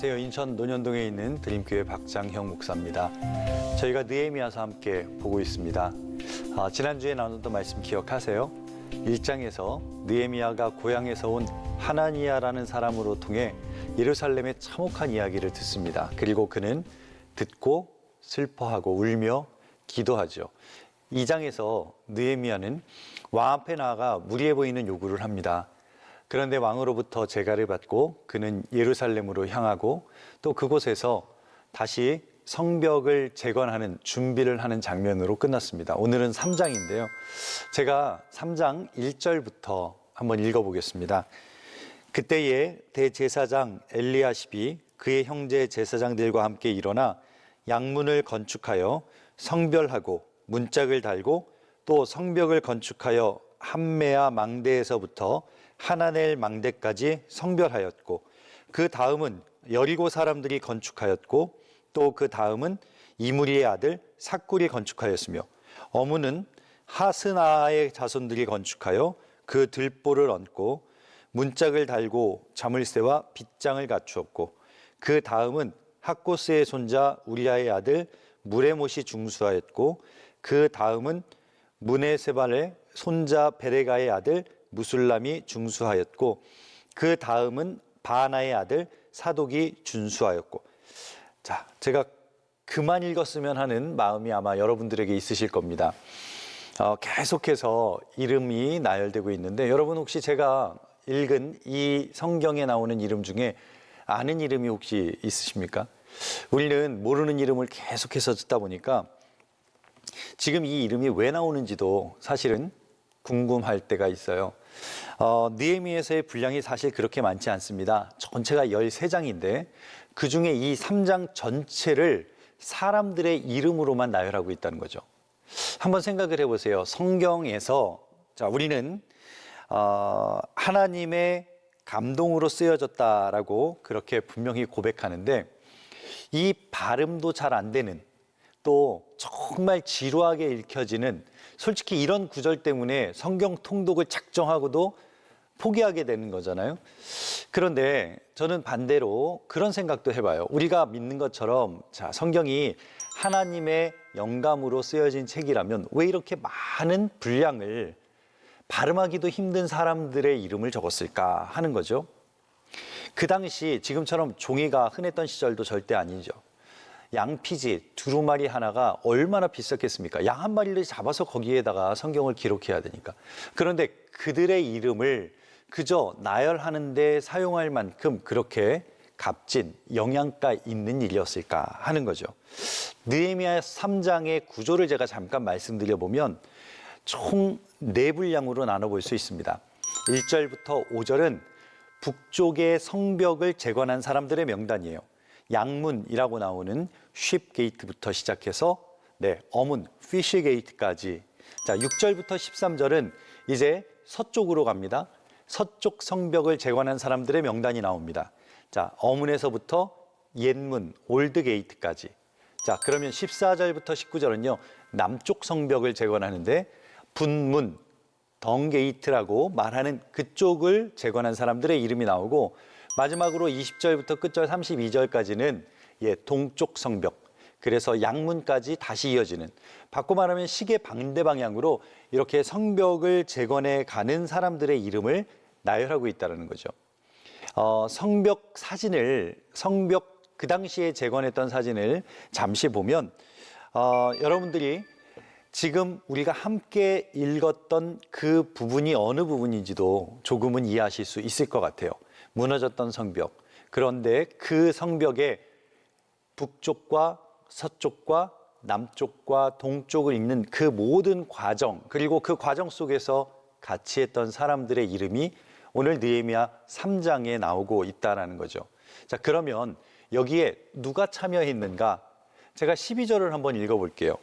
안녕하세요. 인천 논현동에 있는 드림교회 박장형 목사입니다. 저희가 느헤미야서 함께 보고 있습니다. 지난주에 나눴던 말씀 기억하세요? 1장에서 느헤미야가 고향에서 온 하나니야라는 사람으로 통해 예루살렘의 참혹한 이야기를 듣습니다. 그리고 그는 듣고 슬퍼하고 울며 기도하죠. 2장에서 느헤미야는 왕 앞에 나아가 무리해 보이는 요구를 합니다. 그런데 왕으로부터 제가를 받고 그는 예루살렘으로 향하고 또 그곳에서 다시 성벽을 재건하는 준비를 하는 장면으로 끝났습니다. 오늘은 3장인데요. 제가 3장 1절부터 한번 읽어보겠습니다. 그때에 대제사장 엘리야십이 그의 형제 제사장들과 함께 일어나 양문을 건축하여 성별하고 문짝을 달고 또 성벽을 건축하여 함메아 망대에서부터 하나넬 망대까지 성별하였고 그 다음은 여리고 사람들이 건축하였고 또 그 다음은 이무리의 아들 삭굴이 건축하였으며 어문은 하스나의 자손들이 건축하여 그 들보를 얹고 문짝을 달고 자물쇠와 빗장을 갖추었고 그 다음은 학고스의 손자 우리아의 아들 무레못이 중수하였고 그 다음은 문에세발의 손자 베레가의 아들 무술람이 중수하였고 그 다음은 바나의 아들 사독이 준수하였고. 자, 제가 그만 읽었으면 하는 마음이 아마 여러분들에게 있으실 겁니다. 계속해서 이름이 나열되고 있는데 여러분 혹시 제가 읽은 이 성경에 나오는 이름 중에 아는 이름이 혹시 있으십니까? 우리는 모르는 이름을 계속해서 듣다 보니까 지금 이 이름이 왜 나오는지도 사실은 궁금할 때가 있어요. 느헤미야서의 분량이 사실 그렇게 많지 않습니다. 전체가 13장인데 그 중에 이 3장 전체를 사람들의 이름으로만 나열하고 있다는 거죠. 한번 생각을 해보세요. 성경에서 자, 우리는 하나님의 감동으로 쓰여졌다라고 그렇게 분명히 고백하는데 이 발음도 잘 안 되는 또 정말 지루하게 읽혀지는 솔직히 이런 구절 때문에 성경 통독을 작정하고도 포기하게 되는 거잖아요. 그런데 저는 반대로 그런 생각도 해봐요. 우리가 믿는 것처럼 자, 성경이 하나님의 영감으로 쓰여진 책이라면 왜 이렇게 많은 분량을 발음하기도 힘든 사람들의 이름을 적었을까 하는 거죠. 그 당시 지금처럼 종이가 흔했던 시절도 절대 아니죠. 양피지 두루마리 하나가 얼마나 비쌌겠습니까? 양 한 마리를 잡아서 거기에다가 성경을 기록해야 되니까. 그런데 그들의 이름을 그저 나열하는 데 사용할 만큼 그렇게 값진 영양가 있는 일이었을까 하는 거죠. 느헤미야 3장의 구조를 제가 잠깐 말씀드려 보면 총 4분량으로 나눠볼 수 있습니다. 1절부터 5절은 북쪽의 성벽을 재건한 사람들의 명단이에요. 양문이라고 나오는 쉽게이트부터 시작해서 어문, 피쉬게이트까지. 자, 6절부터 13절은 이제 서쪽으로 갑니다. 서쪽 성벽을 재건한 사람들의 명단이 나옵니다. 자, 어문에서부터 옛문, 올드게이트까지. 자, 그러면 14절부터 19절은요. 남쪽 성벽을 재건하는데 분문, 덩게이트라고 말하는 그쪽을 재건한 사람들의 이름이 나오고 마지막으로 20절부터 끝절 32절까지는 동쪽 성벽, 그래서 양문까지 다시 이어지는, 바꿔 말하면 시계 반대 방향으로 이렇게 성벽을 재건해 가는 사람들의 이름을 나열하고 있다는 거죠. 성벽 그 당시에 재건했던 사진을 잠시 보면 여러분들이 지금 우리가 함께 읽었던 그 부분이 어느 부분인지도 조금은 이해하실 수 있을 것 같아요. 무너졌던 성벽. 그런데 그 성벽에 북쪽과 서쪽과 남쪽과 동쪽을 잇는 그 모든 과정, 그리고 그 과정 속에서 같이 했던 사람들의 이름이 오늘 느헤미야 3장에 나오고 있다는 거죠. 자, 그러면 여기에 누가 참여했는가? 제가 12절을 한번 읽어볼게요.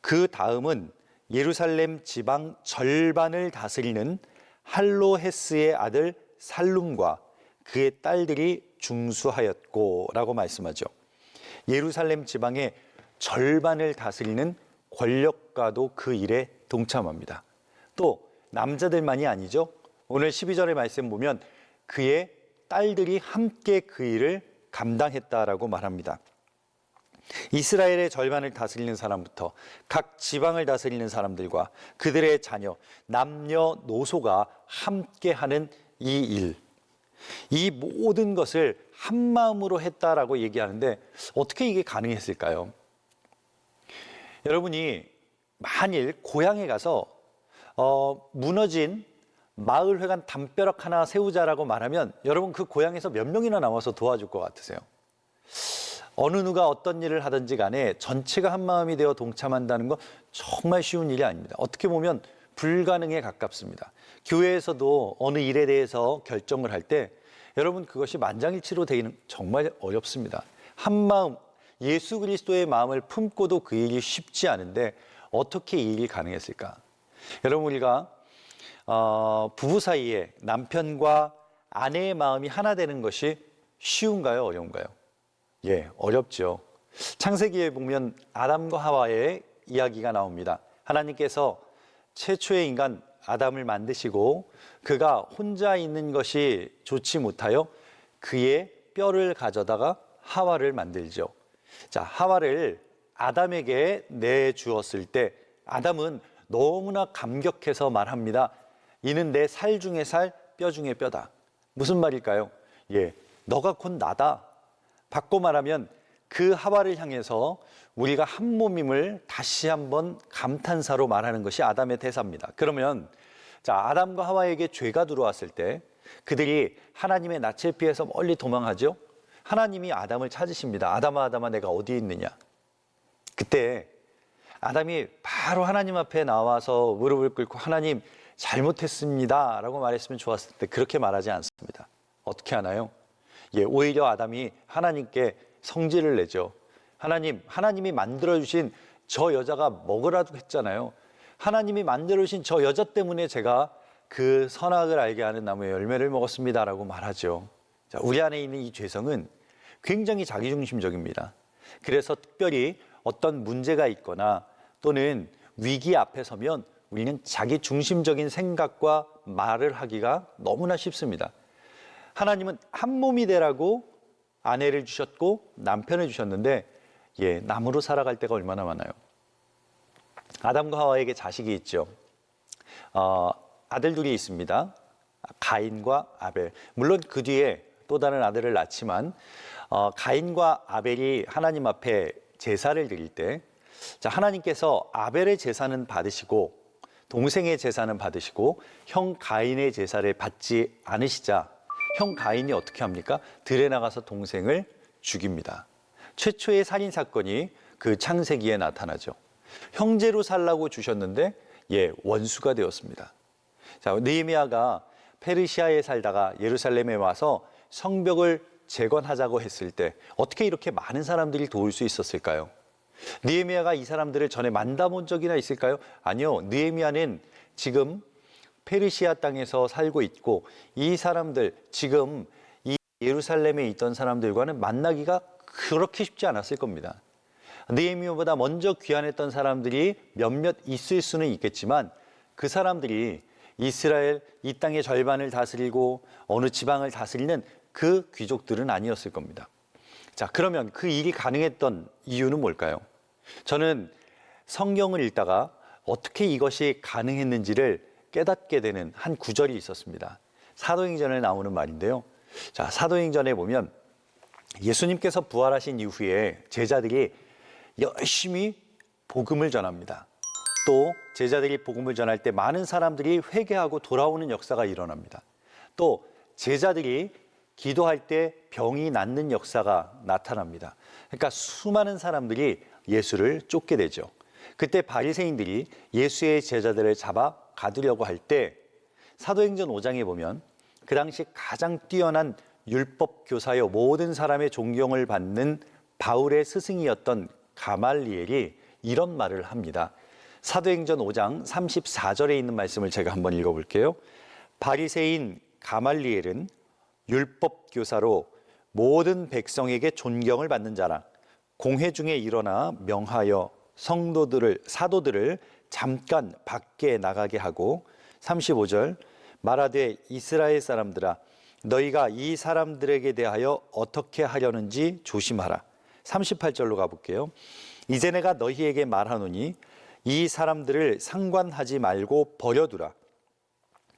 그 다음은 예루살렘 지방 절반을 다스리는 할로헤스의 아들 살룸과 그의 딸들이 중수하였고 라고 말씀하죠. 예루살렘 지방의 절반을 다스리는 권력가도 그 일에 동참합니다. 또 남자들만이 아니죠. 오늘 12절의 말씀 보면 그의 딸들이 함께 그 일을 감당했다라고 말합니다. 이스라엘의 절반을 다스리는 사람부터 각 지방을 다스리는 사람들과 그들의 자녀, 남녀노소가 함께하는 이 일, 이 모든 것을 한 마음으로 했다라고 얘기하는데 어떻게 이게 가능했을까요? 여러분이 만일 고향에 가서 무너진 마을회관 담벼락 하나 세우자라고 말하면 여러분 그 고향에서 몇 명이나 나와서 도와줄 것 같으세요? 어느 누가 어떤 일을 하든지 간에 전체가 한 마음이 되어 동참한다는 건 정말 쉬운 일이 아닙니다. 어떻게 보면 불가능에 가깝습니다. 교회에서도 어느 일에 대해서 결정을 할 때 여러분 그것이 만장일치로 되기는 정말 어렵습니다. 한 마음, 예수 그리스도의 마음을 품고도 그 일이 쉽지 않은데 어떻게 이 일이 가능했을까? 여러분 우리가 부부 사이에 남편과 아내의 마음이 하나 되는 것이 쉬운가요? 어려운가요? 예, 어렵죠. 창세기에 보면 아담과 하와의 이야기가 나옵니다. 하나님께서 최초의 인간 아담을 만드시고 그가 혼자 있는 것이 좋지 못하여 그의 뼈를 가져다가 하와를 만들죠. 자, 하와를 아담에게 내주었을 때 아담은 너무나 감격해서 말합니다. 이는 내 살 중에 살, 뼈 중에 뼈다. 무슨 말일까요? 예, 너가 곧 나다. 바꿔 말하면 그 하와를 향해서 우리가 한 몸임을 다시 한번 감탄사로 말하는 것이 아담의 대사입니다. 그러면 자, 아담과 하와에게 죄가 들어왔을 때 그들이 하나님의 낯을 피해서 멀리 도망하죠. 하나님이 아담을 찾으십니다. 아담아, 아담아, 내가 어디 있느냐? 그때 아담이 바로 하나님 앞에 나와서 무릎을 꿇고 하나님 잘못했습니다 라고 말했으면 좋았을 텐데 그렇게 말하지 않습니다. 어떻게 하나요? 예, 오히려 아담이 하나님께 성질을 내죠. 하나님이 만들어주신 저 여자가 먹으라고 했잖아요. 하나님이 만들어주신 저 여자 때문에 제가 그 선악을 알게 하는 나무의 열매를 먹었습니다 라고 말하죠. 자, 우리 안에 있는 이 죄성은 굉장히 자기중심적입니다. 그래서 특별히 어떤 문제가 있거나 또는 위기 앞에 서면 우리는 자기중심적인 생각과 말을 하기가 너무나 쉽습니다. 하나님은 한 몸이 되라고 아내를 주셨고 남편을 주셨는데 예, 남으로 살아갈 때가 얼마나 많아요. 아담과 하와에게 자식이 있죠. 아들 둘이 있습니다. 가인과 아벨. 물론 그 뒤에 또 다른 아들을 낳지만 가인과 아벨이 하나님 앞에 제사를 드릴 때 자, 하나님께서 아벨의 제사는 받으시고 동생의 제사는 받으시고 형 가인의 제사를 받지 않으시자 형 가인이 어떻게 합니까? 들에 나가서 동생을 죽입니다. 최초의 살인 사건이 그 창세기에 나타나죠. 형제로 살라고 주셨는데 예, 원수가 되었습니다. 자, 느헤미야가 페르시아에 살다가 예루살렘에 와서 성벽을 재건하자고 했을 때 어떻게 이렇게 많은 사람들이 도울 수 있었을까요? 느헤미야가 이 사람들을 전에 만나본 적이나 있을까요? 아니요. 느헤미야는 지금 페르시아 땅에서 살고 있고 이 사람들 지금 이 예루살렘에 있던 사람들과는 만나기가 그렇게 쉽지 않았을 겁니다. 느헤미야보다 먼저 귀환했던 사람들이 몇몇 있을 수는 있겠지만 그 사람들이 이스라엘 이 땅의 절반을 다스리고 어느 지방을 다스리는 그 귀족들은 아니었을 겁니다. 자, 그러면 그 일이 가능했던 이유는 뭘까요? 저는 성경을 읽다가 어떻게 이것이 가능했는지를 깨닫게 되는 한 구절이 있었습니다. 사도행전에 나오는 말인데요. 자, 사도행전에 보면 예수님께서 부활하신 이후에 제자들이 열심히 복음을 전합니다. 또 제자들이 복음을 전할 때 많은 사람들이 회개하고 돌아오는 역사가 일어납니다. 또 제자들이 기도할 때 병이 낫는 역사가 나타납니다. 그러니까 수많은 사람들이 예수를 쫓게 되죠. 그때 바리새인들이 예수의 제자들을 잡아 가두려고 할 때 사도행전 5장에 보면 그 당시 가장 뛰어난 율법 교사여 모든 사람의 존경을 받는 바울의 스승이었던 가말리엘이 이런 말을 합니다. 사도행전 5장 34절에 있는 말씀을 제가 한번 읽어볼게요. 바리새인 가말리엘은 율법 교사로 모든 백성에게 존경을 받는 자라. 공회 중에 일어나 명하여 사도들을 잠깐 밖에 나가게 하고 35절 말하되 이스라엘 사람들아 너희가 이 사람들에게 대하여 어떻게 하려는지 조심하라. 38절로 가볼게요. 이제 내가 너희에게 말하노니 이 사람들을 상관하지 말고 버려두라.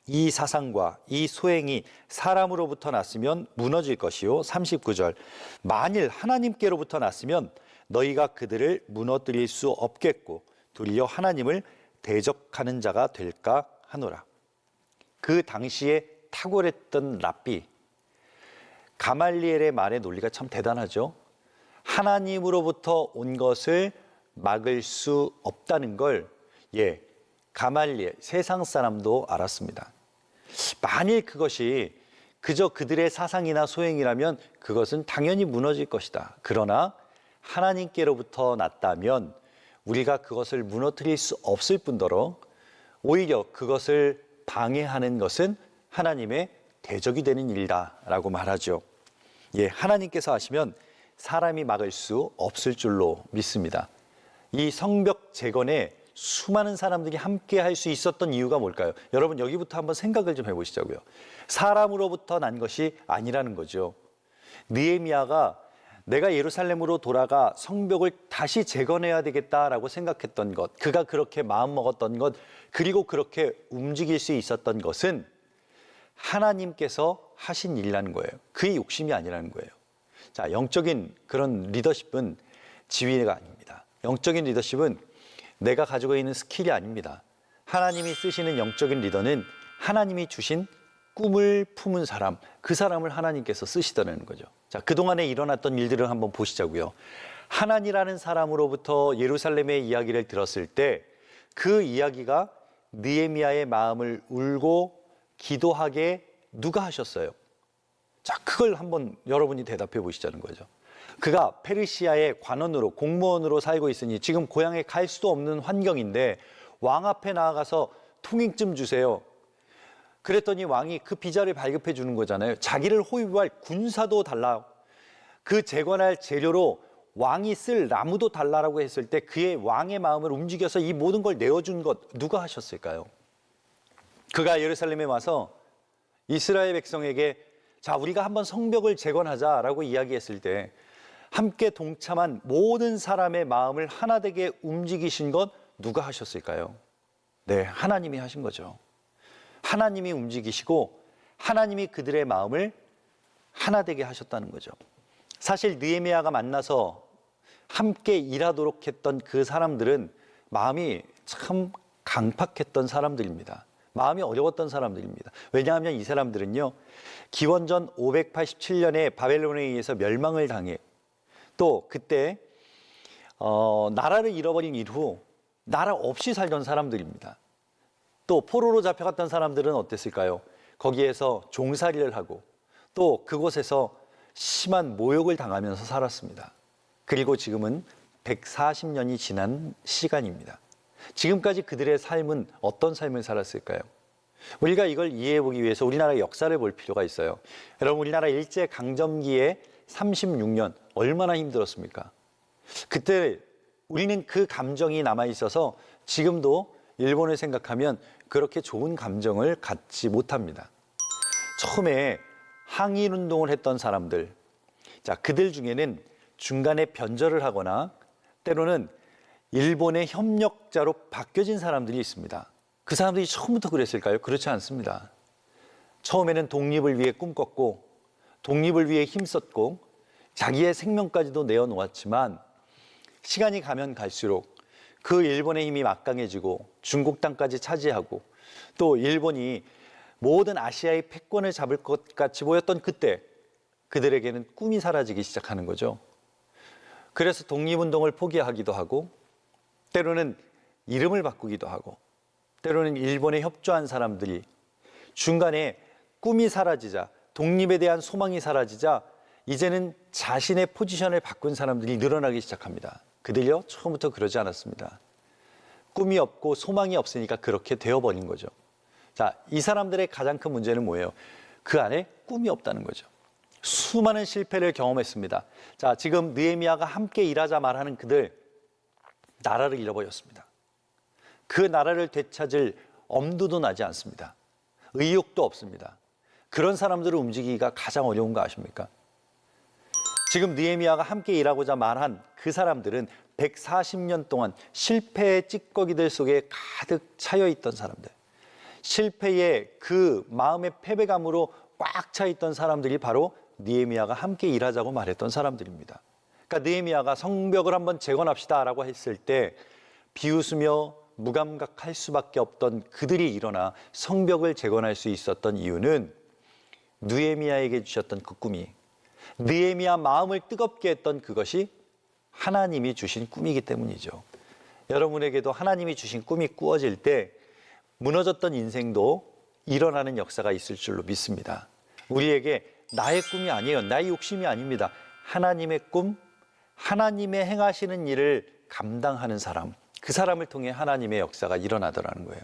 이 사상과 이 소행이 사람으로부터 났으면 무너질 것이요. 39절. 만일 하나님께로부터 났으면 너희가 그들을 무너뜨릴 수 없겠고 도리어 하나님을 대적하는 자가 될까 하노라. 그 당시에 탁월했던 랍비 가말리엘의 말의 논리가 참 대단하죠. 하나님으로부터 온 것을 막을 수 없다는 걸 가말리엘 세상 사람도 알았습니다. 만일 그것이 그저 그들의 사상이나 소행이라면 그것은 당연히 무너질 것이다. 그러나 하나님께로부터 났다면 우리가 그것을 무너뜨릴 수 없을 뿐더러 오히려 그것을 방해하는 것은 하나님의 대적이 되는 일이다라고 말하죠. 하나님께서 하시면 사람이 막을 수 없을 줄로 믿습니다. 이 성벽 재건에 수많은 사람들이 함께 할 수 있었던 이유가 뭘까요? 여러분 여기부터 한번 생각을 좀 해보시자고요. 사람으로부터 난 것이 아니라는 거죠. 느헤미야가 내가 예루살렘으로 돌아가 성벽을 다시 재건해야 되겠다라고 생각했던 것, 그가 그렇게 마음먹었던 것, 그리고 그렇게 움직일 수 있었던 것은 하나님께서 하신 일이라는 거예요. 그의 욕심이 아니라는 거예요. 자, 영적인 그런 리더십은 지위가 아닙니다. 영적인 리더십은 내가 가지고 있는 스킬이 아닙니다. 하나님이 쓰시는 영적인 리더는 하나님이 주신 꿈을 품은 사람, 그 사람을 하나님께서 쓰시다는 거죠. 자, 그동안에 일어났던 일들을 한번 보시자고요. 하나니라는 사람으로부터 예루살렘의 이야기를 들었을 때 그 이야기가 느헤미야의 마음을 울고 기도하게 누가 하셨어요? 자, 그걸 한번 여러분이 대답해 보시자는 거죠. 그가 페르시아의 관원으로 공무원으로 살고 있으니 지금 고향에 갈 수도 없는 환경인데 왕 앞에 나아가서 통행 좀 주세요. 그랬더니 왕이 그 비자를 발급해 주는 거잖아요. 자기를 호위할 군사도 달라. 그 재건할 재료로 왕이 쓸 나무도 달라라고 했을 때 그의 왕의 마음을 움직여서 이 모든 걸 내어준 것 누가 하셨을까요? 그가 예루살렘에 와서 이스라엘 백성에게 자, 우리가 한번 성벽을 재건하자라고 이야기했을 때 함께 동참한 모든 사람의 마음을 하나 되게 움직이신 것 누가 하셨을까요? 네, 하나님이 하신 거죠. 하나님이 움직이시고 하나님이 그들의 마음을 하나 되게 하셨다는 거죠. 사실 느헤미야가 만나서 함께 일하도록 했던 그 사람들은 마음이 참 강팍했던 사람들입니다. 마음이 어려웠던 사람들입니다. 왜냐하면 이 사람들은요, 기원전 587년에 바벨론에 의해서 멸망을 당해 또 그때 나라를 잃어버린 이후 나라 없이 살던 사람들입니다. 또 포로로 잡혀갔던 사람들은 어땠을까요? 거기에서 종살이를 하고 또 그곳에서 심한 모욕을 당하면서 살았습니다. 그리고 지금은 140년이 지난 시간입니다. 지금까지 그들의 삶은 어떤 삶을 살았을까요? 우리가 이걸 이해해 보기 위해서 우리나라의 역사를 볼 필요가 있어요. 여러분, 우리나라 일제강점기에 36년 얼마나 힘들었습니까? 그때 우리는 그 감정이 남아있어서 지금도 일본을 생각하면 그렇게 좋은 감정을 갖지 못합니다. 처음에 항일운동을 했던 사람들, 자, 그들 중에는 중간에 변절을 하거나 때로는 일본의 협력자로 바뀌어진 사람들이 있습니다. 그 사람들이 처음부터 그랬을까요? 그렇지 않습니다. 처음에는 독립을 위해 꿈꿨고 독립을 위해 힘썼고 자기의 생명까지도 내어놓았지만 시간이 가면 갈수록 그 일본의 힘이 막강해지고 중국 땅까지 차지하고 또 일본이 모든 아시아의 패권을 잡을 것 같이 보였던 그때 그들에게는 꿈이 사라지기 시작하는 거죠. 그래서 독립운동을 포기하기도 하고 때로는 이름을 바꾸기도 하고 때로는 일본에 협조한 사람들이 중간에 꿈이 사라지자 독립에 대한 소망이 사라지자 이제는 자신의 포지션을 바꾼 사람들이 늘어나기 시작합니다. 그들요, 처음부터 그러지 않았습니다. 꿈이 없고 소망이 없으니까 그렇게 되어버린 거죠. 자, 이 사람들의 가장 큰 문제는 뭐예요? 그 안에 꿈이 없다는 거죠. 수많은 실패를 경험했습니다. 자, 지금 느헤미야가 함께 일하자 말하는 그들, 나라를 잃어버렸습니다. 그 나라를 되찾을 엄두도 나지 않습니다. 의욕도 없습니다. 그런 사람들을 움직이기가 가장 어려운 거 아십니까? 지금 느헤미야가 함께 일하고자 말한 그 사람들은 140년 동안 실패의 찌꺼기들 속에 가득 차여 있던 사람들, 실패의 그 마음의 패배감으로 꽉 차 있던 사람들이 바로 느헤미야가 함께 일하자고 말했던 사람들입니다. 그러니까 느헤미야가 성벽을 한번 재건합시다라고 했을 때 비웃으며 무감각할 수밖에 없던 그들이 일어나 성벽을 재건할 수 있었던 이유는 느헤미야에게 주셨던 그 꿈이, 느헤미야 마음을 뜨겁게 했던 그것이 하나님이 주신 꿈이기 때문이죠. 여러분에게도 하나님이 주신 꿈이 꾸어질 때 무너졌던 인생도 일어나는 역사가 있을 줄로 믿습니다. 우리에게 나의 꿈이 아니에요. 나의 욕심이 아닙니다. 하나님의 꿈, 하나님의 행하시는 일을 감당하는 사람, 그 사람을 통해 하나님의 역사가 일어나더라는 거예요.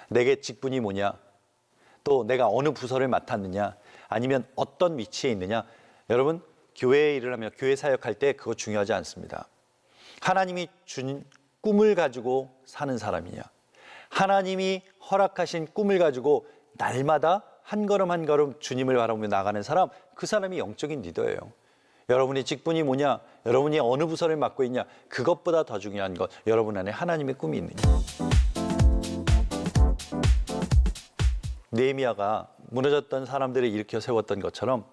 내게 직분이 뭐냐, 또 내가 어느 부서를 맡았느냐, 아니면 어떤 위치에 있느냐. 여러분, 교회에 일을 하며 교회 사역할 때 그거 중요하지 않습니다. 하나님이 준 꿈을 가지고 사는 사람이냐, 하나님이 허락하신 꿈을 가지고 날마다 한 걸음 한 걸음 주님을 바라보며 나가는 사람, 그 사람이 영적인 리더예요. 여러분의 직분이 뭐냐, 여러분이 어느 부서를 맡고 있냐, 그것보다 더 중요한 것, 여러분 안에 하나님의 꿈이 있느냐. 느헤미야가 무너졌던 사람들을 일으켜 세웠던 것처럼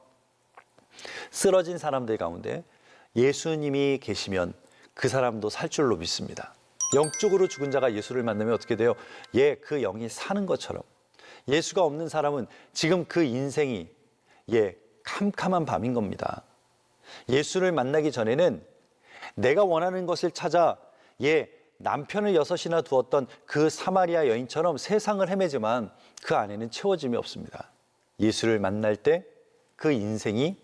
쓰러진 사람들 가운데 예수님이 계시면 그 사람도 살 줄로 믿습니다. 영적으로 죽은 자가 예수를 만나면 어떻게 돼요? 그 영이 사는 것처럼 예수가 없는 사람은 지금 그 인생이 캄캄한 밤인 겁니다. 예수를 만나기 전에는 내가 원하는 것을 찾아 남편을 6이나 두었던 그 사마리아 여인처럼 세상을 헤매지만 그 안에는 채워짐이 없습니다. 예수를 만날 때 그 인생이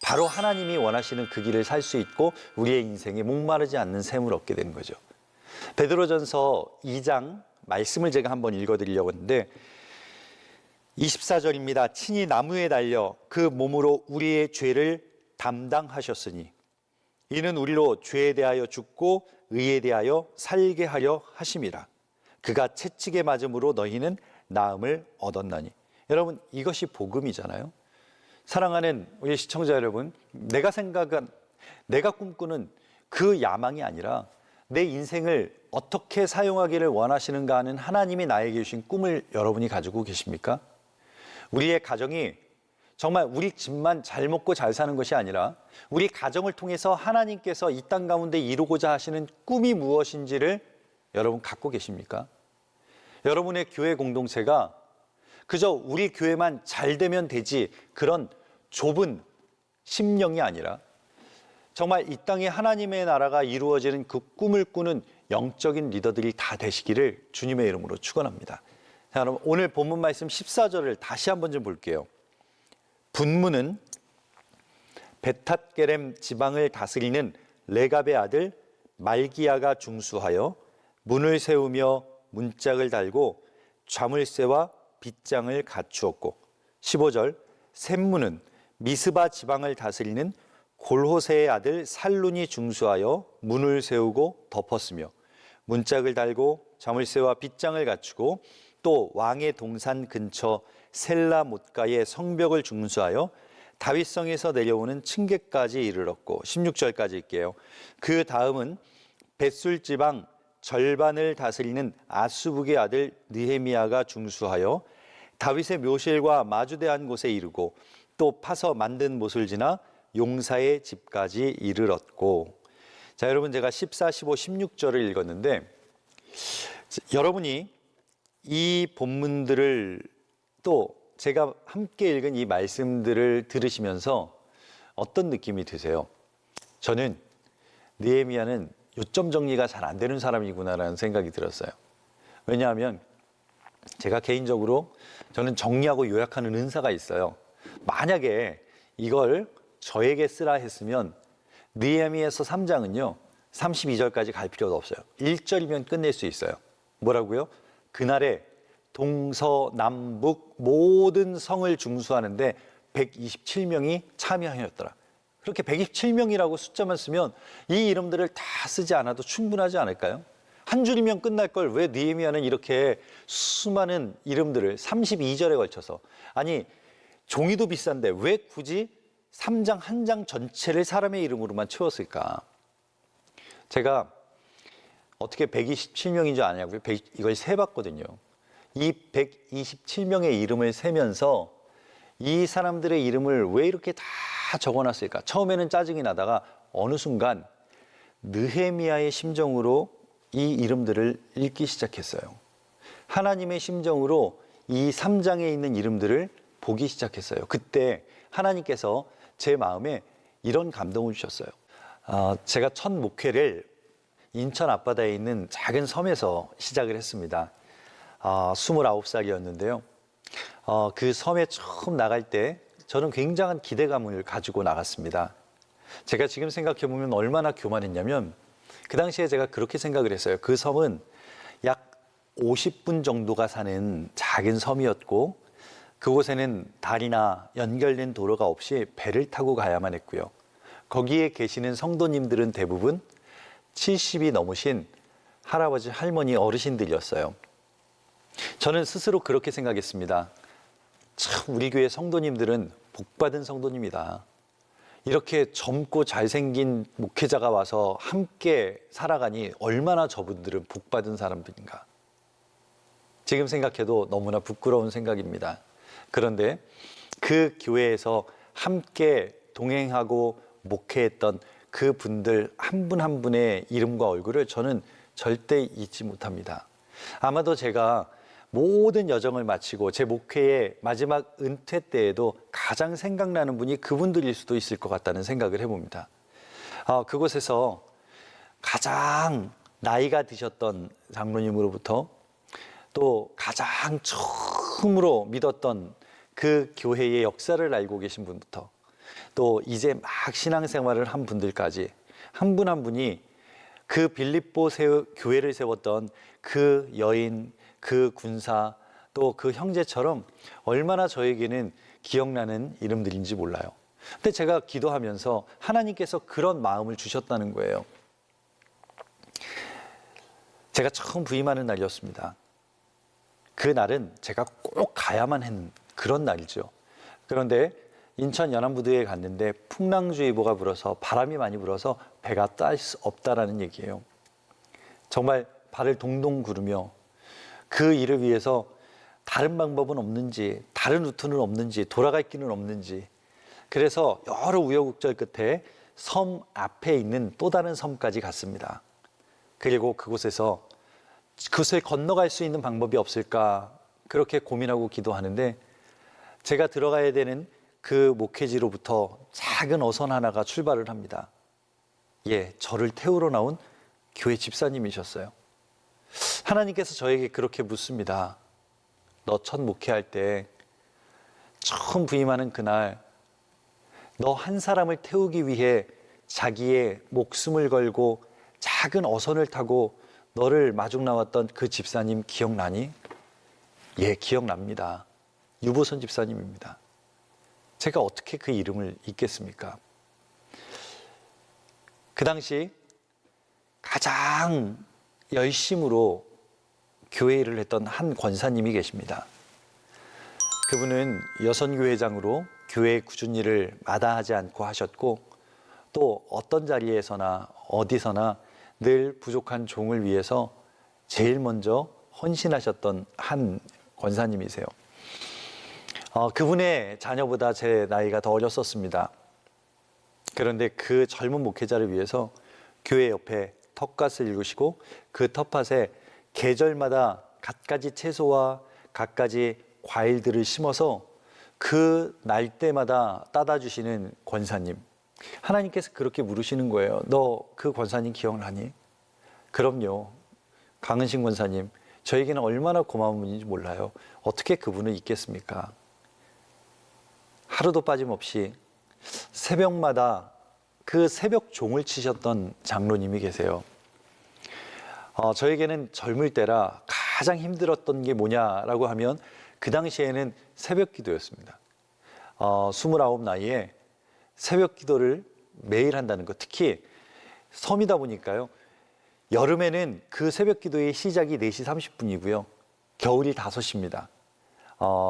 바로 하나님이 원하시는 그 길을 살 수 있고 우리의 인생에 목마르지 않는 샘을 얻게 되는 거죠. 베드로전서 2장 말씀을 제가 한번 읽어드리려고 하는데 24절입니다. 친히 나무에 달려 그 몸으로 우리의 죄를 담당하셨으니 이는 우리로 죄에 대하여 죽고 의에 대하여 살게 하려 하심이라. 그가 채찍에 맞음으로 너희는 나음을 얻었나니. 여러분, 이것이 복음이잖아요. 사랑하는 우리 시청자 여러분, 내가 꿈꾸는 그 야망이 아니라 내 인생을 어떻게 사용하기를 원하시는가 하는 하나님이 나에게 주신 꿈을 여러분이 가지고 계십니까? 우리의 가정이 정말 우리 집만 잘 먹고 잘 사는 것이 아니라 우리 가정을 통해서 하나님께서 이 땅 가운데 이루고자 하시는 꿈이 무엇인지를 여러분 갖고 계십니까? 여러분의 교회 공동체가 그저 우리 교회만 잘 되면 되지 그런 좁은 심령이 아니라 정말 이 땅에 하나님의 나라가 이루어지는 그 꿈을 꾸는 영적인 리더들이 다 되시기를 주님의 이름으로 축원합니다. 자, 여러분, 오늘 본문 말씀 14절을 다시 한번 좀 볼게요. 분문은 베탓게렘 지방을 다스리는 레갑의 아들 말기야가 중수하여 문을 세우며 문짝을 달고 좌물쇠와 빗장을 갖추었고 15절 샘문은 미스바 지방을 다스리는 골호세의 아들 살룬이 중수하여 문을 세우고 덮었으며 문짝을 달고 자물쇠와 빗장을 갖추고 또 왕의 동산 근처 셀라 못가의 성벽을 중수하여 다윗성에서 내려오는 층계까지 이르렀고 16절까지 읽게요. 그 다음은 벳술 지방 절반을 다스리는 아수북의 아들 느헤미야가 중수하여 다윗의 묘실과 마주대한 곳에 이르고 또 파서 만든 못을 지나 용사의 집까지 이르렀고. 자, 여러분, 제가 14, 15, 16절을 읽었는데 여러분이 이 본문들을 또 제가 함께 읽은 이 말씀들을 들으시면서 어떤 느낌이 드세요? 저는 느헤미야는 요점 정리가 잘 안 되는 사람이구나라는 생각이 들었어요. 왜냐하면 제가 개인적으로 저는 정리하고 요약하는 은사가 있어요. 만약에 이걸 저에게 쓰라 했으면 느헤미야서 3장은요 32절까지 갈 필요도 없어요. 1절이면 끝낼 수 있어요. 뭐라고요? 그날에 동서남북 모든 성을 중수하는데 127명이 참여하였더라. 그렇게 127명이라고 숫자만 쓰면 이 이름들을 다 쓰지 않아도 충분하지 않을까요? 한 줄이면 끝날 걸 왜 느헤미야는 이렇게 수많은 이름들을 32절에 걸쳐서, 아니 종이도 비싼데 왜 굳이 3장 한 장 전체를 사람의 이름으로만 채웠을까? 제가 어떻게 127명인 줄 아냐고요? 이걸 세봤거든요. 이 127명의 이름을 세면서 이 사람들의 이름을 왜 이렇게 다 적어놨을까? 처음에는 짜증이 나다가 어느 순간 느헤미야의 심정으로 이 이름들을 읽기 시작했어요. 하나님의 심정으로 이 3장에 있는 이름들을 보기 시작했어요. 그때 하나님께서 제 마음에 이런 감동을 주셨어요. 제가 첫 목회를 인천 앞바다에 있는 작은 섬에서 시작을 했습니다. 29살이었는데요. 그 섬에 처음 나갈 때 저는 굉장한 기대감을 가지고 나갔습니다. 제가 지금 생각해 보면 얼마나 교만했냐면 그 당시에 제가 그렇게 생각을 했어요. 그 섬은 약 50분 정도가 사는 작은 섬이었고 그곳에는 다리나 연결된 도로가 없이 배를 타고 가야만 했고요. 거기에 계시는 성도님들은 대부분 70이 넘으신 할아버지, 할머니, 어르신들이었어요. 저는 스스로 그렇게 생각했습니다. 참 우리 교회 성도님들은 복받은 성도님이다. 이렇게 젊고 잘생긴 목회자가 와서 함께 살아가니 얼마나 저분들은 복받은 사람들인가. 지금 생각해도 너무나 부끄러운 생각입니다. 그런데 그 교회에서 함께 동행하고 목회했던 그 분들 한 분 한 분의 이름과 얼굴을 저는 절대 잊지 못합니다. 아마도 제가 모든 여정을 마치고 제 목회의 마지막 은퇴 때에도 가장 생각나는 분이 그분들일 수도 있을 것 같다는 생각을 해봅니다. 그곳에서 가장 나이가 드셨던 장로님으로부터 또 가장 처음으로 믿었던 그 교회의 역사를 알고 계신 분부터 또 이제 막 신앙생활을 한 분들까지 한 분 한 분이 그 빌립보 교회를 세웠던 그 여인, 그 군사, 또 그 형제처럼 얼마나 저에게는 기억나는 이름들인지 몰라요. 근데 제가 기도하면서 하나님께서 그런 마음을 주셨다는 거예요. 제가 처음 부임하는 날이었습니다. 그 날은 제가 꼭 가야만 했는 그런 날이죠. 그런데 인천 연안부두에 갔는데 풍랑주의보가 불어서 바람이 많이 불어서 배가 딸 수 없다라는 얘기예요. 정말 발을 동동 구르며 그 일을 위해서 다른 방법은 없는지, 다른 루트는 없는지, 돌아갈 길은 없는지, 그래서 여러 우여곡절 끝에 섬 앞에 있는 또 다른 섬까지 갔습니다. 그리고 그곳에서 그것을 건너갈 수 있는 방법이 없을까 그렇게 고민하고 기도하는데 제가 들어가야 되는 그 목회지로부터 작은 어선 하나가 출발을 합니다. 저를 태우러 나온 교회 집사님이셨어요. 하나님께서 저에게 그렇게 묻습니다. 너 첫 목회할 때 처음 부임하는 그날 너 한 사람을 태우기 위해 자기의 목숨을 걸고 작은 어선을 타고 너를 마중 나왔던 그 집사님 기억나니? 기억납니다. 유보선 집사님입니다. 제가 어떻게 그 이름을 잊겠습니까? 그 당시 가장 열심으로 교회 일을 했던 한 권사님이 계십니다. 그분은 여선교회장으로 교회 꾸준히 일을 마다하지 않고 하셨고 또 어떤 자리에서나 어디서나 늘 부족한 종을 위해서 제일 먼저 헌신하셨던 한 권사님이세요. 그분의 자녀보다 제 나이가 더 어렸었습니다. 그런데 그 젊은 목회자를 위해서 교회 옆에 텃밭을 이루시고 그 텃밭에 계절마다 갖가지 채소와 갖가지 과일들을 심어서 그 날때마다 따다 주시는 권사님. 하나님께서 그렇게 물으시는 거예요. 너 그 권사님 기억나니? 그럼요. 강은신 권사님, 저에게는 얼마나 고마운 분인지 몰라요. 어떻게 그분을 잊겠습니까? 하루도 빠짐없이 새벽마다 그 새벽 종을 치셨던 장로님이 계세요. 저에게는 젊을 때라 가장 힘들었던 게 뭐냐라고 하면 그 당시에는 새벽 기도였습니다. 29 나이에 새벽 기도를 매일 한다는 것, 특히 섬이다 보니까요. 여름에는 그 새벽 기도의 시작이 4시 30분이고요. 겨울이 5시입니다.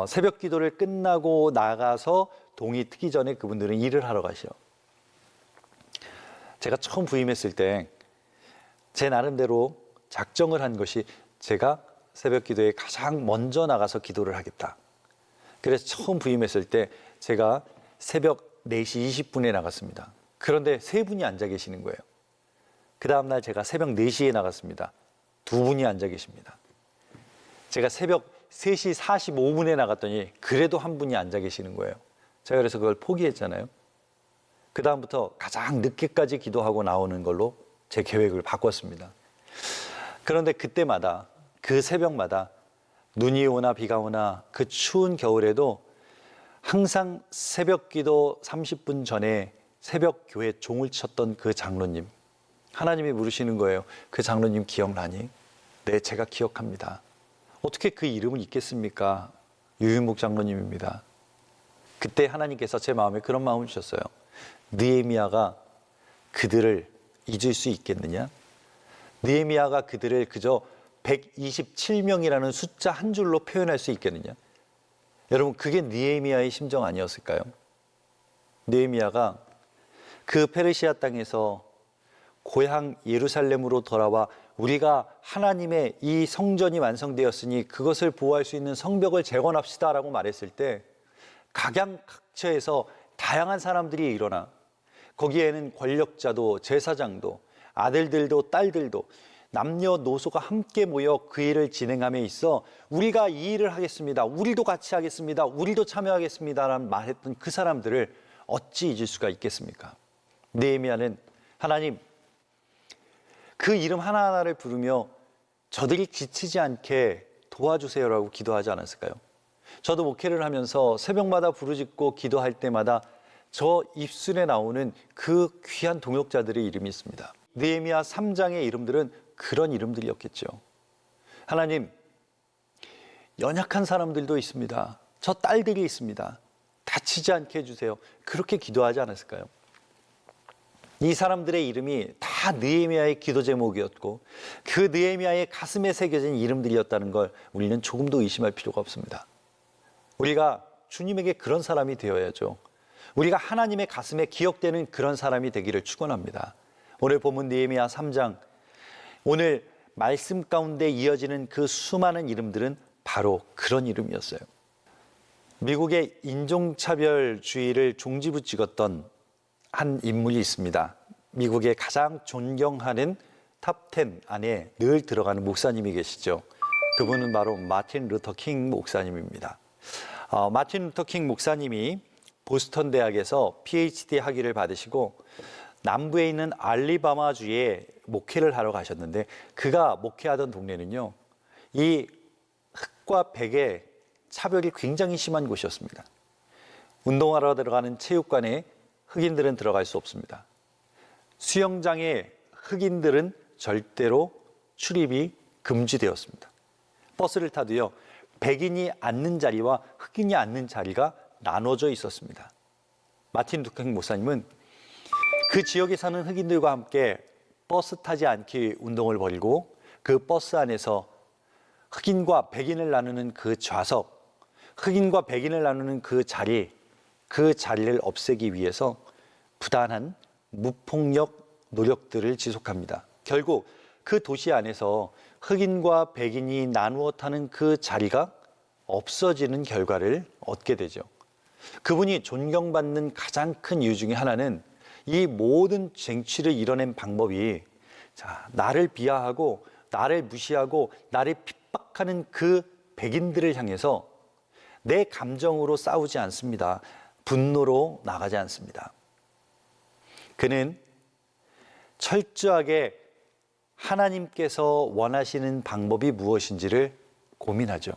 새벽 기도를 끝나고 나가서 동이 트기 전에 그분들은 일을 하러 가시죠. 제가 처음 부임했을 때 제 나름대로 작정을 한 것이 제가 새벽 기도에 가장 먼저 나가서 기도를 하겠다. 그래서 처음 부임했을 때 제가 새벽 4시 20분에 나갔습니다. 그런데 세 분이 앉아 계시는 거예요. 그 다음날 제가 새벽 4시에 나갔습니다. 두 분이 앉아 계십니다. 제가 새벽 3시 45분에 나갔더니 그래도 한 분이 앉아 계시는 거예요. 제가 그래서 그걸 포기했잖아요. 그 다음부터 가장 늦게까지 기도하고 나오는 걸로 제 계획을 바꿨습니다. 그런데 그때마다 그 새벽마다 눈이 오나 비가 오나 그 추운 겨울에도 항상 새벽 기도 30분 전에 새벽 교회 종을 쳤던 그 장로님, 하나님이 물으시는 거예요. 그 장로님 기억나니? 네, 제가 기억합니다. 어떻게 그 이름을 잊겠습니까? 유윤목 장로님입니다. 그때 하나님께서 제 마음에 그런 마음을 주셨어요. 느헤미야가 그들을 잊을 수 있겠느냐? 느헤미야가 그들을 그저 127명이라는 숫자 한 줄로 표현할 수 있겠느냐? 여러분, 그게 느헤미야의 심정 아니었을까요? 느헤미야가 그 페르시아 땅에서 고향 예루살렘으로 돌아와 우리가 하나님의 이 성전이 완성되었으니 그것을 보호할 수 있는 성벽을 재건합시다라고 말했을 때 각양각처에서 다양한 사람들이 일어나 거기에는 권력자도 제사장도 아들들도 딸들도 남녀노소가 함께 모여 그 일을 진행함에 있어 우리가 이 일을 하겠습니다. 우리도 같이 하겠습니다. 우리도 참여하겠습니다라는 말했던 그 사람들을 어찌 잊을 수가 있겠습니까? 느헤미야는 하나님 그 이름 하나하나를 부르며 저들이 지치지 않게 도와주세요라고 기도하지 않았을까요? 저도 목회를 하면서 새벽마다 부르짖고 기도할 때마다 저 입술에 나오는 그 귀한 동역자들의 이름이 있습니다. 느헤미야 3장의 이름들은 그런 이름들이었겠죠. 하나님, 연약한 사람들도 있습니다. 저 딸들이 있습니다. 다치지 않게 해주세요. 그렇게 기도하지 않았을까요? 이 사람들의 이름이 다 느헤미야의 기도 제목이었고 그 느헤미야의 가슴에 새겨진 이름들이었다는 걸 우리는 조금도 의심할 필요가 없습니다. 우리가 주님에게 그런 사람이 되어야죠. 우리가 하나님의 가슴에 기억되는 그런 사람이 되기를 축원합니다. 오늘 본문 느헤미야 3장, 오늘 말씀 가운데 이어지는 그 수많은 이름들은 바로 그런 이름이었어요. 미국의 인종차별주의를 종지부찍었던 한 인물이 있습니다. 미국의 가장 존경하는 탑10 안에 늘 들어가는 목사님이 계시죠. 그분은 바로 마틴 루터 킹 목사님입니다. 마틴 루터 킹 목사님이 보스턴 대학에서 PhD 학위를 받으시고 남부에 있는 알리바마주에 목회를 하러 가셨는데 그가 목회하던 동네는요, 이 흑과 백의 차별이 굉장히 심한 곳이었습니다. 운동하러 들어가는 체육관에 흑인들은 들어갈 수 없습니다. 수영장에 흑인들은 절대로 출입이 금지되었습니다. 버스를 타도요, 백인이 앉는 자리와 흑인이 앉는 자리가 나눠져 있었습니다. 마틴 루터 킹 목사님은 그 지역에 사는 흑인들과 함께 버스 타지 않기 운동을 벌이고 그 버스 안에서 흑인과 백인을 나누는 그 좌석, 흑인과 백인을 나누는 그 자리를 없애기 위해서 부단한 무폭력 노력들을 지속합니다. 결국 그 도시 안에서 흑인과 백인이 나누어 타는 그 자리가 없어지는 결과를 얻게 되죠. 그분이 존경받는 가장 큰 이유 중에 하나는 이 모든 쟁취를 이뤄낸 방법이 나를 비하하고 나를 무시하고 나를 핍박하는 그 백인들을 향해서 내 감정으로 싸우지 않습니다. 분노로 나가지 않습니다. 그는 철저하게 하나님께서 원하시는 방법이 무엇인지를 고민하죠.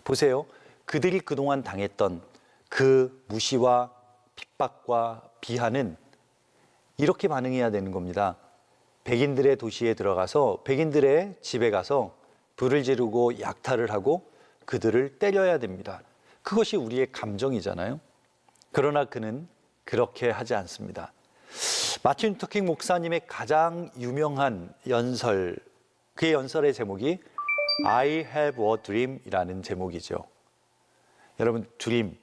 보세요. 그들이 그동안 당했던 그 무시와 핍박과 비하는 이렇게 반응해야 되는 겁니다. 백인들의 도시에 들어가서 백인들의 집에 가서 불을 지르고 약탈을 하고 그들을 때려야 됩니다. 그것이 우리의 감정이잖아요. 그러나 그는 그렇게 하지 않습니다. 마틴 루터 킹 목사님의 가장 유명한 연설, 그의 연설의 제목이 I have a dream 이라는 제목이죠. 여러분, 드림,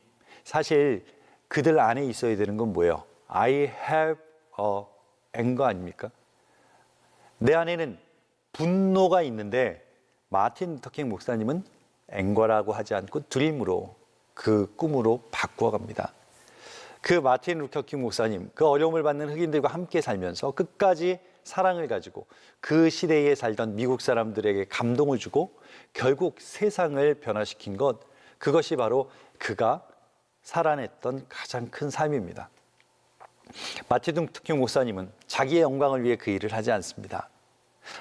사실 그들 안에 있어야 되는 건 뭐예요? I have a anger 아닙니까? 내 안에는 분노가 있는데 마틴 루터 킹 목사님은 앵거라고 하지 않고 드림으로, 그 꿈으로 바꾸어 갑니다. 그 마틴 루터 킹 목사님, 그 어려움을 받는 흑인들과 함께 살면서 끝까지 사랑을 가지고 그 시대에 살던 미국 사람들에게 감동을 주고 결국 세상을 변화시킨 것, 그것이 바로 그가 살아냈던 가장 큰 삶입니다. 마틴 루터 킹 목사님은 자기의 영광을 위해 그 일을 하지 않습니다.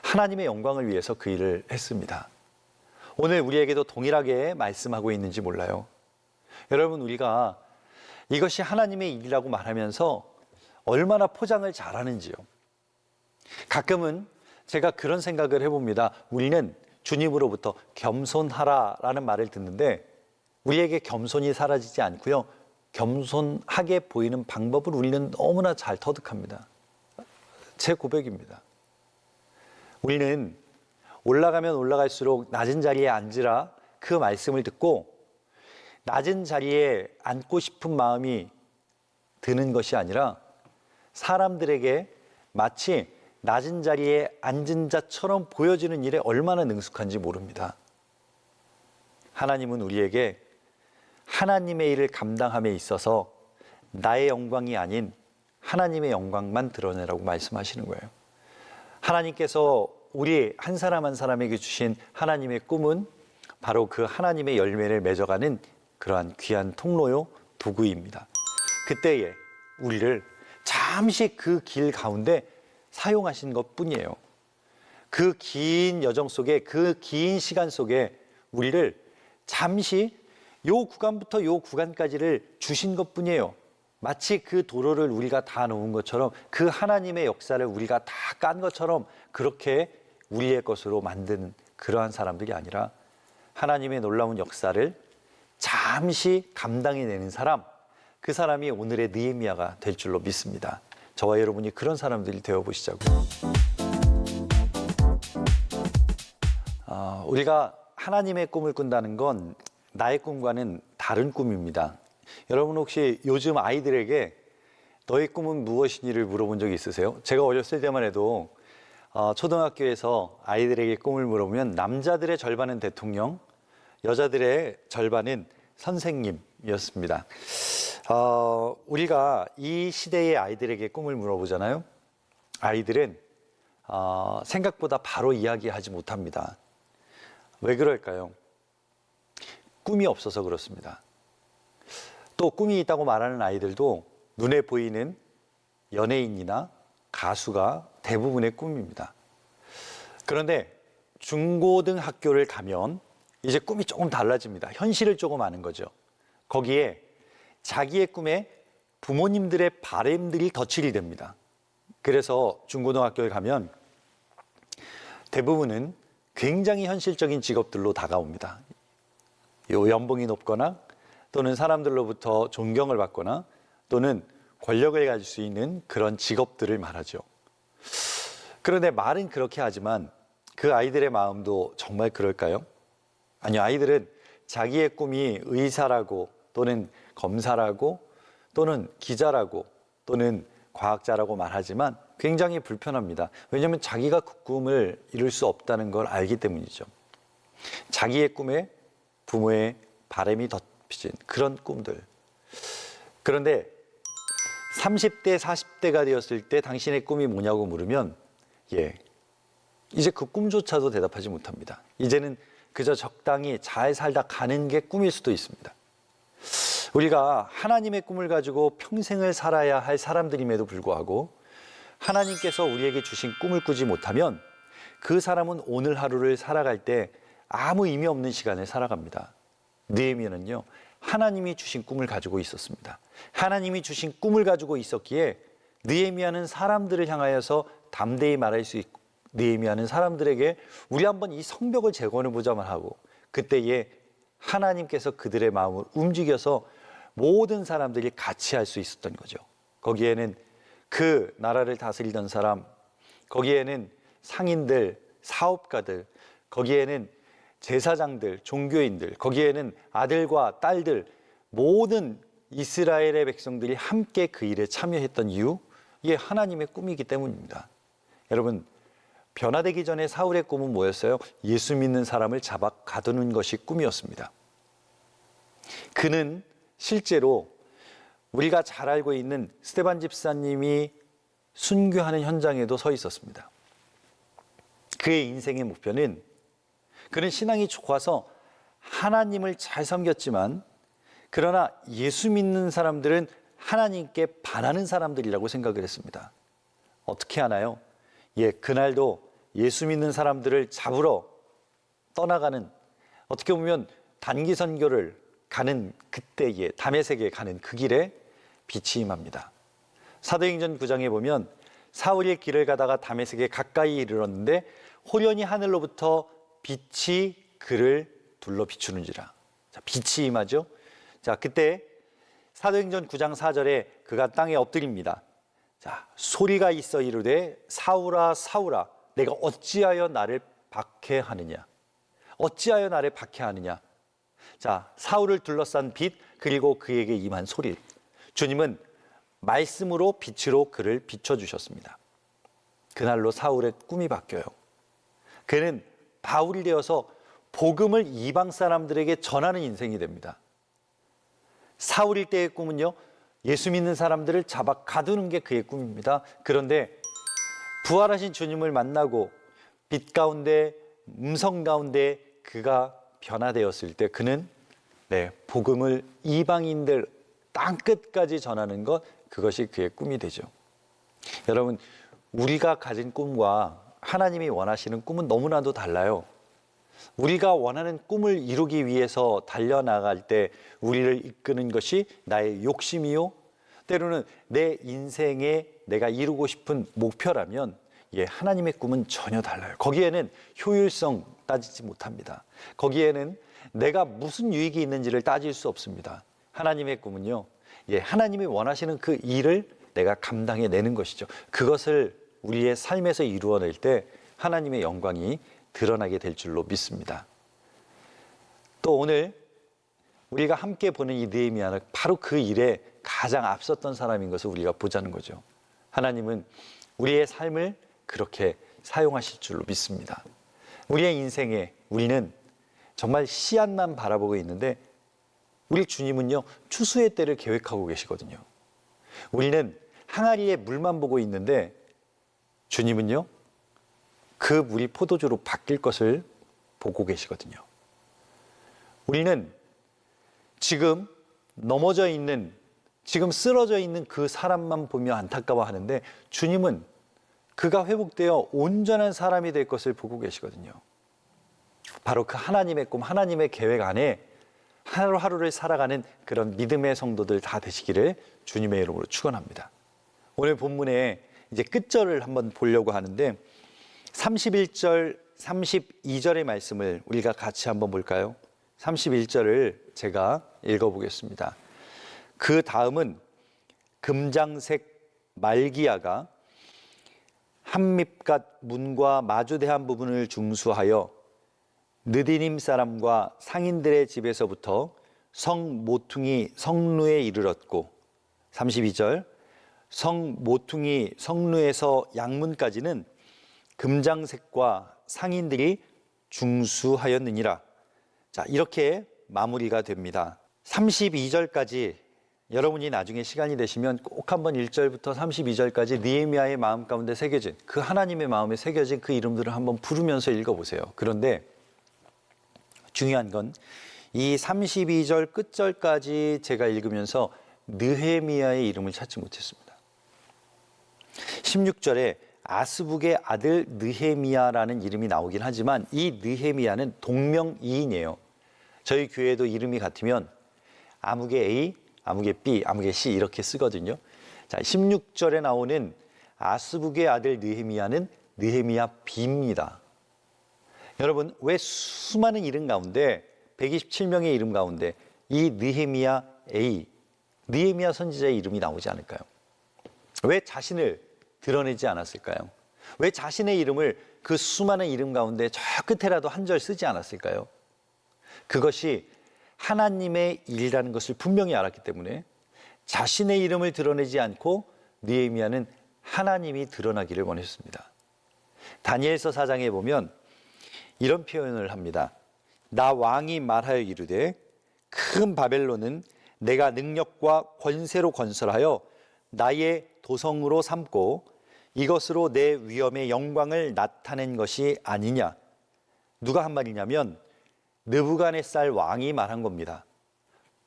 하나님의 영광을 위해서 그 일을 했습니다. 오늘 우리에게도 동일하게 말씀하고 있는지 몰라요. 여러분, 우리가 이것이 하나님의 일이라고 말하면서 얼마나 포장을 잘하는지요. 가끔은 제가 그런 생각을 해봅니다. 우리는 주님으로부터 겸손하라라는 말을 듣는데 우리에게 겸손이 사라지지 않고요, 겸손하게 보이는 방법을 우리는 너무나 잘 터득합니다. 제 고백입니다. 우리는 올라가면 올라갈수록 낮은 자리에 앉으라, 그 말씀을 듣고 낮은 자리에 앉고 싶은 마음이 드는 것이 아니라 사람들에게 마치 낮은 자리에 앉은 자처럼 보여지는 일에 얼마나 능숙한지 모릅니다. 하나님은 우리에게 하나님의 일을 감당함에 있어서 나의 영광이 아닌 하나님의 영광만 드러내라고 말씀하시는 거예요. 하나님께서 우리 한 사람 한 사람에게 주신 하나님의 꿈은 바로 그 하나님의 열매를 맺어가는 그러한 귀한 통로요, 도구입니다. 그때에 우리를 잠시 그 길 가운데 사용하신 것 뿐이에요. 그 긴 여정 속에, 그 긴 시간 속에 우리를 잠시 요 구간부터 요 구간까지를 주신 것 뿐이에요. 마치 그 도로를 우리가 다 놓은 것처럼, 그 하나님의 역사를 우리가 다 깐 것처럼 그렇게 우리의 것으로 만든 그러한 사람들이 아니라 하나님의 놀라운 역사를 잠시 감당해내는 사람, 그 사람이 오늘의 느헤미야가 될 줄로 믿습니다. 저와 여러분이 그런 사람들이 되어보시자고요. 우리가 하나님의 꿈을 꾼다는 건 나의 꿈과는 다른 꿈입니다. 여러분, 혹시 요즘 아이들에게 너의 꿈은 무엇이니를 물어본 적이 있으세요? 제가 어렸을 때만 해도 초등학교에서 아이들에게 꿈을 물어보면 남자들의 절반은 대통령, 여자들의 절반은 선생님이었습니다. 우리가 이 시대의 아이들에게 꿈을 물어보잖아요. 아이들은 생각보다 바로 이야기하지 못합니다. 왜 그럴까요? 꿈이 없어서 그렇습니다. 또 꿈이 있다고 말하는 아이들도 눈에 보이는 연예인이나 가수가 대부분의 꿈입니다. 그런데 중고등학교를 가면 이제 꿈이 조금 달라집니다. 현실을 조금 아는 거죠. 거기에 자기의 꿈에 부모님들의 바램들이 덧칠이 됩니다. 그래서 중고등학교에 가면 대부분은 굉장히 현실적인 직업들로 다가옵니다. 연봉이 높거나 또는 사람들로부터 존경을 받거나 또는 권력을 가질 수 있는 그런 직업들을 말하죠. 그런데 말은 그렇게 하지만 그 아이들의 마음도 정말 그럴까요? 아니요, 아이들은 자기의 꿈이 의사라고 또는 검사라고 또는 기자라고 또는 과학자라고 말하지만 굉장히 불편합니다. 왜냐하면 자기가 그 꿈을 이룰 수 없다는 걸 알기 때문이죠. 자기의 꿈에 부모의 바람이 덧비친 그런 꿈들. 그런데 30대, 40대가 되었을 때 당신의 꿈이 뭐냐고 물으면 이제 그 꿈조차도 대답하지 못합니다. 이제는 그저 적당히 잘 살다 가는 게 꿈일 수도 있습니다. 우리가 하나님의 꿈을 가지고 평생을 살아야 할 사람들임에도 불구하고 하나님께서 우리에게 주신 꿈을 꾸지 못하면 그 사람은 오늘 하루를 살아갈 때 아무 의미 없는 시간을 살아갑니다. 느헤미야는요, 하나님이 주신 꿈을 가지고 있었습니다. 하나님이 주신 꿈을 가지고 있었기에 느헤미야는 사람들을 향하여서 담대히 말할 수 있고, 느헤미야는 사람들에게 우리 한번 이 성벽을 재건해보자만 하고, 그때에 하나님께서 그들의 마음을 움직여서 모든 사람들이 같이 할 수 있었던 거죠. 거기에는 그 나라를 다스리던 사람, 거기에는 상인들, 사업가들, 거기에는 제사장들, 종교인들, 거기에는 아들과 딸들, 모든 이스라엘의 백성들이 함께 그 일에 참여했던 이유, 이게 하나님의 꿈이기 때문입니다. 여러분, 변화되기 전에 사울의 꿈은 뭐였어요? 예수 믿는 사람을 잡아 가두는 것이 꿈이었습니다. 그는 실제로 우리가 잘 알고 있는 스데반 집사님이 순교하는 현장에도 서 있었습니다. 그의 인생의 목표는, 그는 신앙이 좋아서 하나님을 잘 섬겼지만, 그러나 예수 믿는 사람들은 하나님께 반하는 사람들이라고 생각을 했습니다. 어떻게 하나요? 그날도 예수 믿는 사람들을 잡으러 떠나가는, 어떻게 보면 단기 선교를 가는 그때에, 다메섹에 가는 그 길에 빛이 임합니다. 사도행전 9장에 보면 사울이 길을 가다가 다메섹에 가까이 이르렀는데 호련히 하늘로부터 빛이 그를 둘러 비추는지라. 자, 빛이 임하죠. 자, 그때 사도행전 9장 4절에 그가 땅에 엎드립니다. 자, 소리가 있어 이르되 사울아 사울아 내가 어찌하여 나를 박해하느냐. 어찌하여 나를 박해하느냐. 자, 사울을 둘러싼 빛, 그리고 그에게 임한 소리. 주님은 말씀으로 빛으로 그를 비춰주셨습니다. 그날로 사울의 꿈이 바뀌어요. 그는 바울이 되어서 복음을 이방 사람들에게 전하는 인생이 됩니다. 사울일 때의 꿈은요, 예수 믿는 사람들을 잡아 가두는 게 그의 꿈입니다. 그런데 부활하신 주님을 만나고 빛 가운데, 음성 가운데 그가 변화되었을 때 그는 복음을 이방인들 땅끝까지 전하는 것, 그것이 그의 꿈이 되죠. 여러분, 우리가 가진 꿈과 하나님이 원하시는 꿈은 너무나도 달라요. 우리가 원하는 꿈을 이루기 위해서 달려나갈 때 우리를 이끄는 것이 나의 욕심이요, 때로는 내 인생에 내가 이루고 싶은 목표라면 하나님의 꿈은 전혀 달라요. 거기에는 효율성 따지지 못합니다. 거기에는 내가 무슨 유익이 있는지를 따질 수 없습니다. 하나님의 꿈은요, 하나님이 원하시는 그 일을 내가 감당해내는 것이죠. 그것을 우리의 삶에서 이루어낼 때 하나님의 영광이 드러나게 될 줄로 믿습니다. 또 오늘 우리가 함께 보는 이 느헤미야는 바로 그 일에 가장 앞섰던 사람인 것을 우리가 보자는 거죠. 하나님은 우리의 삶을 그렇게 사용하실 줄로 믿습니다. 우리의 인생에 우리는 정말 씨앗만 바라보고 있는데 우리 주님은요, 추수의 때를 계획하고 계시거든요. 우리는 항아리에 물만 보고 있는데 주님은요, 그 물이 포도주로 바뀔 것을 보고 계시거든요. 우리는 지금 넘어져 있는, 지금 쓰러져 있는 그 사람만 보며 안타까워하는데 주님은 그가 회복되어 온전한 사람이 될 것을 보고 계시거든요. 바로 그 하나님의 꿈, 하나님의 계획 안에 하루하루를 살아가는 그런 믿음의 성도들 다 되시기를 주님의 이름으로 축원합니다. 오늘 본문에 이제 끝절을 한번 보려고 하는데 31절, 32절의 말씀을 우리가 같이 한번 볼까요? 31절을 제가 읽어보겠습니다. 그 다음은 금장색 말기야가 한밉갓 문과 마주대한 부분을 중수하여 느디님 사람과 상인들의 집에서부터 성 모퉁이 성루에 이르렀고, 32절 성 모퉁이 성루에서 양문까지는 금장색과 상인들이 중수하였느니라. 자, 이렇게 마무리가 됩니다. 32절까지 여러분이 나중에 시간이 되시면 꼭 한번 1절부터 32절까지 느헤미야의 마음 가운데 새겨진, 그 하나님의 마음에 새겨진 그 이름들을 한번 부르면서 읽어보세요. 그런데 중요한 건 이 32절 끝절까지 제가 읽으면서 느헤미야의 이름을 찾지 못했습니다. 16절에 아스북의 아들 느헤미야라는 이름이 나오긴 하지만 이 느헤미야는 동명이인이에요. 저희 교회도 이름이 같으면 아무개 A, 아무개 B, 아무개 C 이렇게 쓰거든요. 자, 16절에 나오는 아스북의 아들 느헤미야는 느헤미야 B입니다. 여러분, 왜 수많은 이름 가운데 127명의 이름 가운데 이 느헤미야 A, 느헤미야 선지자의 이름이 나오지 않을까요? 왜 자신을 드러내지 않았을까요? 왜 자신의 이름을 그 수많은 이름 가운데 저 끝에라도 한 절 쓰지 않았을까요? 그것이 하나님의 일이라는 것을 분명히 알았기 때문에 자신의 이름을 드러내지 않고 느헤미야는 하나님이 드러나기를 원했습니다. 다니엘서 4장에 보면 이런 표현을 합니다. 나 왕이 말하여 이르되 큰 바벨론은 내가 능력과 권세로 건설하여 나의 도성으로 삼고 이것으로 내 위엄의 영광을 나타낸 것이 아니냐. 누가 한 말이냐면 느부갓네살 왕이 말한 겁니다.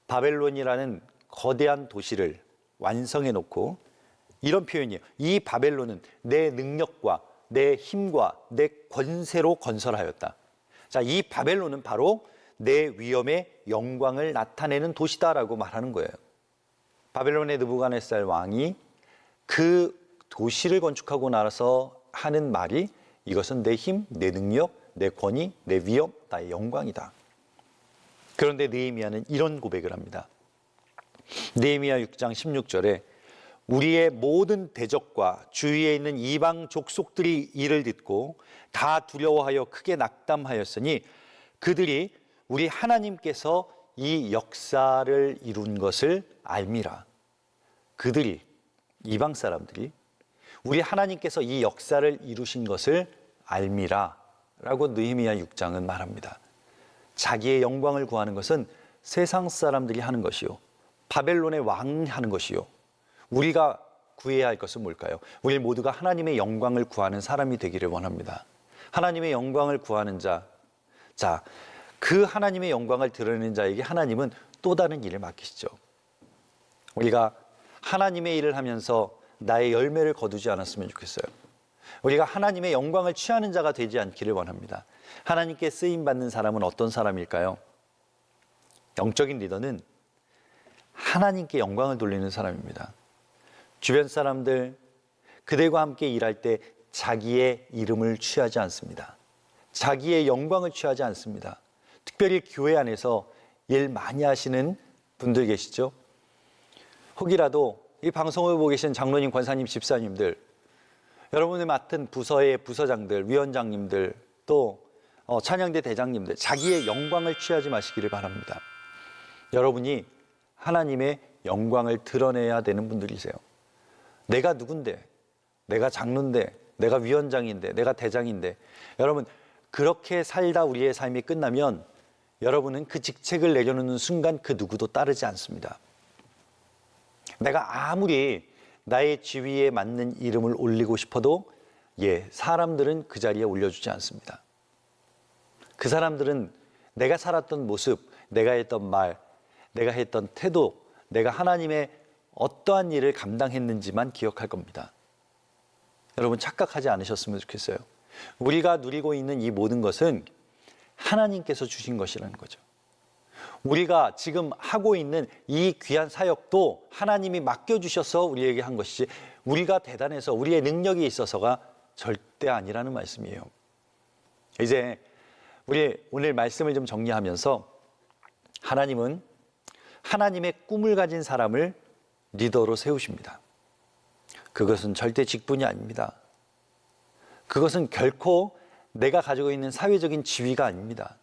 바벨론이라는 거대한 도시를 완성해 놓고 이런 표현이에요. 이 바벨론은 내 능력과 내 힘과 내 권세로 건설하였다. 자, 이 바벨론은 바로 내 위엄의 영광을 나타내는 도시다라고 말하는 거예요. 바벨론의 느부갓네살 왕이 그 도시를 건축하고 나서 하는 말이 이것은 내 힘, 내 능력, 내 권위, 내 위엄, 나의 영광이다. 그런데 느헤미야는 이런 고백을 합니다. 느헤미야 6장 16절에 우리의 모든 대적과 주위에 있는 이방 족속들이 이를 듣고 다 두려워하여 크게 낙담하였으니 그들이 우리 하나님께서 이 역사를 이룬 것을 알미라. 그들이, 이방 사람들이 우리 하나님께서 이 역사를 이루신 것을 알미라 라고 느헤미야 6장은 말합니다. 자기의 영광을 구하는 것은 세상 사람들이 하는 것이요, 바벨론의 왕이 하는 것이요, 우리가 구해야 할 것은 뭘까요? 우리 모두가 하나님의 영광을 구하는 사람이 되기를 원합니다. 하나님의 영광을 구하는 자, 그 하나님의 영광을 드러내는 자에게 하나님은 또 다른 일을 맡기시죠. 우리가 하나님의 일을 하면서 나의 열매를 거두지 않았으면 좋겠어요. 우리가 하나님의 영광을 취하는 자가 되지 않기를 원합니다. 하나님께 쓰임받는 사람은 어떤 사람일까요? 영적인 리더는 하나님께 영광을 돌리는 사람입니다. 주변 사람들, 그들과 함께 일할 때 자기의 이름을 취하지 않습니다. 자기의 영광을 취하지 않습니다. 특별히 교회 안에서 일 많이 하시는 분들 계시죠? 혹이라도 이 방송을 보고 계신 장로님, 권사님, 집사님들, 여러분이 맡은 부서의 부서장들, 위원장님들, 또 찬양대 대장님들, 자기의 영광을 취하지 마시기를 바랍니다. 여러분이 하나님의 영광을 드러내야 되는 분들이세요. 내가 누군데, 내가 장로인데, 내가 위원장인데, 내가 대장인데, 여러분 그렇게 살다 우리의 삶이 끝나면 여러분은 그 직책을 내려놓는 순간 그 누구도 따르지 않습니다. 내가 아무리 나의 지위에 맞는 이름을 올리고 싶어도 사람들은 그 자리에 올려주지 않습니다. 그 사람들은 내가 살았던 모습, 내가 했던 말, 내가 했던 태도, 내가 하나님의 어떠한 일을 감당했는지만 기억할 겁니다. 여러분 착각하지 않으셨으면 좋겠어요. 우리가 누리고 있는 이 모든 것은 하나님께서 주신 것이라는 거죠. 우리가 지금 하고 있는 이 귀한 사역도 하나님이 맡겨주셔서 우리에게 한 것이지 우리가 대단해서 우리의 능력이 있어서가 절대 아니라는 말씀이에요. 이제 우리 오늘 말씀을 좀 정리하면서 하나님은 하나님의 꿈을 가진 사람을 리더로 세우십니다. 그것은 절대 직분이 아닙니다. 그것은 결코 내가 가지고 있는 사회적인 지위가 아닙니다.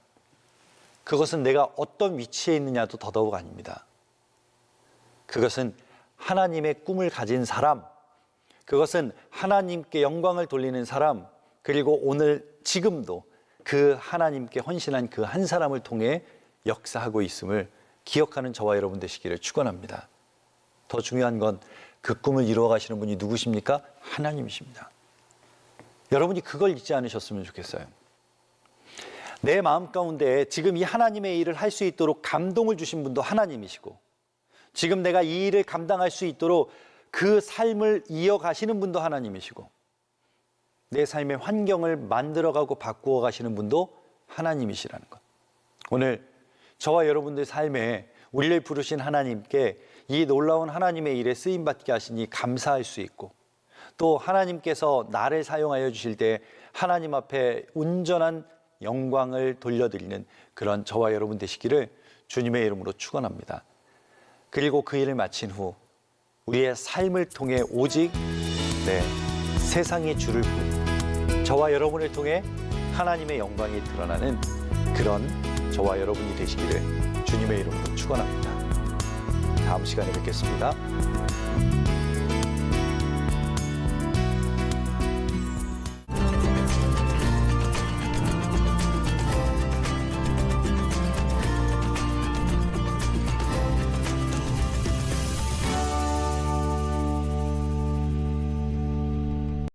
그것은 내가 어떤 위치에 있느냐도 더더욱 아닙니다. 그것은 하나님의 꿈을 가진 사람, 그것은 하나님께 영광을 돌리는 사람, 그리고 오늘 지금도 그 하나님께 헌신한 그 한 사람을 통해 역사하고 있음을 기억하는 저와 여러분 되시기를 축원합니다. 더 중요한 건 그 꿈을 이루어 가시는 분이 누구십니까? 하나님이십니다. 여러분이 그걸 잊지 않으셨으면 좋겠어요. 내 마음 가운데 지금 이 하나님의 일을 할 수 있도록 감동을 주신 분도 하나님이시고, 지금 내가 이 일을 감당할 수 있도록 그 삶을 이어가시는 분도 하나님이시고, 내 삶의 환경을 만들어가고 바꾸어 가시는 분도 하나님이시라는 것. 오늘 저와 여러분들 삶에 우리를 부르신 하나님께 이 놀라운 하나님의 일에 쓰임받게 하시니 감사할 수 있고, 또 하나님께서 나를 사용하여 주실 때 하나님 앞에 온전한 영광을 돌려드리는 그런 저와 여러분 되시기를 주님의 이름으로 축원합니다. 그리고 그 일을 마친 후 우리의 삶을 통해 오직 세상의 주를 부르고 저와 여러분을 통해 하나님의 영광이 드러나는 그런 저와 여러분이 되시기를 주님의 이름으로 축원합니다. 다음 시간에 뵙겠습니다.